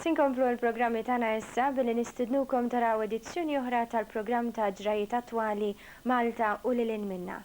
Sinkomplu l-programmi tagħna issa billi nistidnukom taraw edizzjoni oħra tal-programm ta' ġrajiet attwali Malta u lilin minna.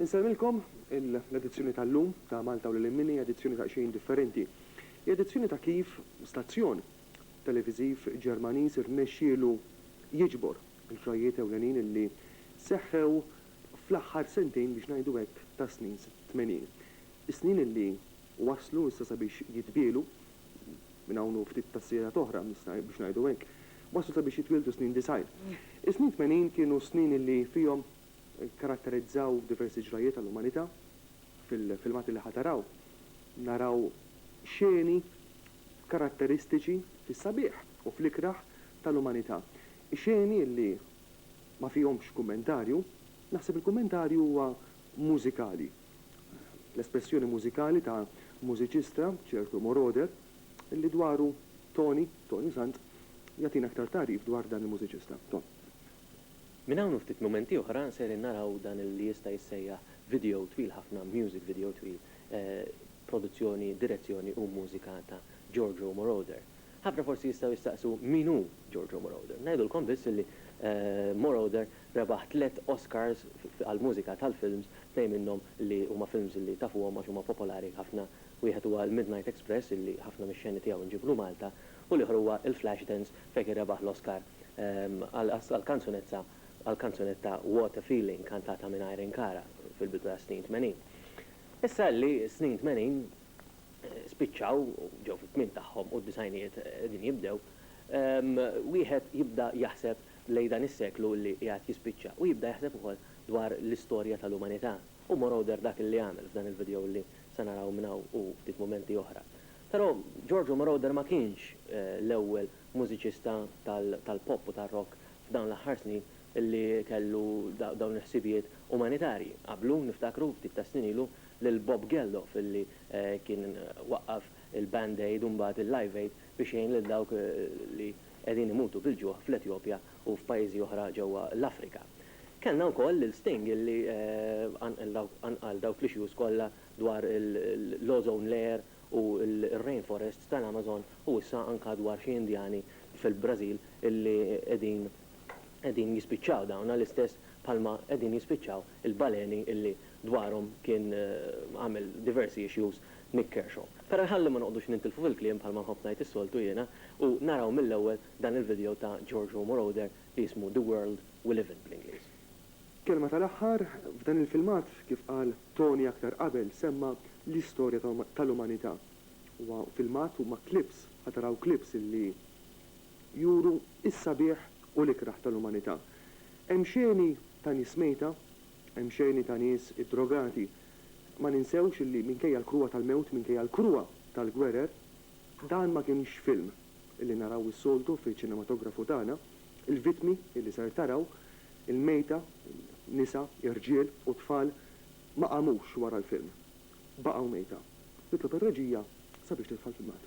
Nsemilkom l-edizzjoni tal-lum ta' Malta u lilin minni edizzjoni ta' xejn differenti. Edizzjoni ta' kif stazzjon televiżiv Ġermaniż irnexxielu jiġbor il-ġrajiet ewlenin illi seħħew fl-aħħar sentejn biex ngħidu hekk ta' snin 80. Is-snin illi waslu issa sabiex jitbielu minn hawn ftit tassiera oħra biex ngħidu hekk, waslu sabiex jitwieldu snin design. Is-snin 80 kienu snin illi fihom karatterizzaw diversi ġrajiet tal-umanità fil-filmati li ħataraw. Naraw xeni karatteristiċi fis-sabiħ u fl-ikraħ tal-umanità. Xeni li ma fihomx kummentarju, naħseb il-kummentarju huwa mużikali. L-espressjoni mużikali ta' mużiċista ċertu Moroder illi dwaru Tony Sant jagħtina aktar tarif dwar dan il-mużiċista. Min hawn ftit momenti oħra ser naraw dan li jista' jissejjaħ video twil ħafna, music video twil, produzzjoni, direzzjoni u mużika ta' Giorgio Moroder. Ħafna forsi jistgħu jistaqsu min hu Giorgio Moroder. Ngħidulkom biss li Moroder rebaħ 3 Oscars għal mużika tal-films, tnejn minnhom li huma films li tafuhom għax huma popolari ħafna. Wieħed huwa l-Midnight Express illi ħafna mix-xeni tiegħu nġiblu Malta u l-ieħor huwa il-Flashdance fejn rebaħ l-Oscar għal-kanzunetta What a Feeling kantata minn Irene Cara fil-bidu ta' snin 80. Issa li snin 80 spiċċaw ġew fit-tmiem tagħhom u d-disajnijiet din jibdew, wieħed jibda jaħseb lejn dan is-seklu li qiegħed jispiċċa u jibda jaħseb ukoll dwar l-istorja tal-umanità. U Moroder dak li għamel f'dan il-video li se naraw minn hawn u ftit momenti oħra. Però Giorgio Moroder ma kienx l-ewwel mużiċista tal-pop u tar-rock f'dawn l-aħħar snin illi kellu dawn il-ħsibijiet umanitarji. Qablu niftakru ftit ta' snin ilu lil Bob Geldof illi kien waqqaf il-Band Aid u mbagħad il-Live Aid biex jgħin lil dawk li qegħdin imutu bil-ġuħ fl-Etjopja u f'pajjiżi oħra ġewwa l-Afrika. Kellna wkoll lil-Sting illi anqal dawk l-issues kollha dwar l-ozone layer u l-rainforest tal-Amazon u issa anka dwar xi Indjani fil-Brażil illi qegħdin jispiċċaw dawn l-istess palma qegħdin jispiċċaw il-baleni illi dwarhom kien għamel diversi issues Nick Kershaw. Però ħalli ma noqgħodux nintilfu fil-kliem bħalma nħobb ngħid is-soltu jiena u naraw mill-ewwel dan il-video ta' Giorgio Moroder li jismu The World We Live In bl-Ingliż. Kelma tal-aħħar f'dan il-filmat kif qal Tony aktar qabel semma l-istorja tal-umanità. Huwa filmat huma klips, ħataraw klips illi juru is-sabiħ u l-ikraħ tal-umanità. Hemm xeni ta' nies mejta, hemm xeni ta' nies iddrogati. Ma ninsewx illi minkejja l-kruwa tal-mewt, minkejja l-kruwa tal-gwerer, dan ma kienx film illi naraw is-soltu fiċ-ċinematografu tagħna, il-vittmi illi ser taraw, il-mejta, nisa, irġiel u tfal ma qamux wara l-film. Baqgħu mejta. Nitlob ir-reġija sabiex tidħol filmat.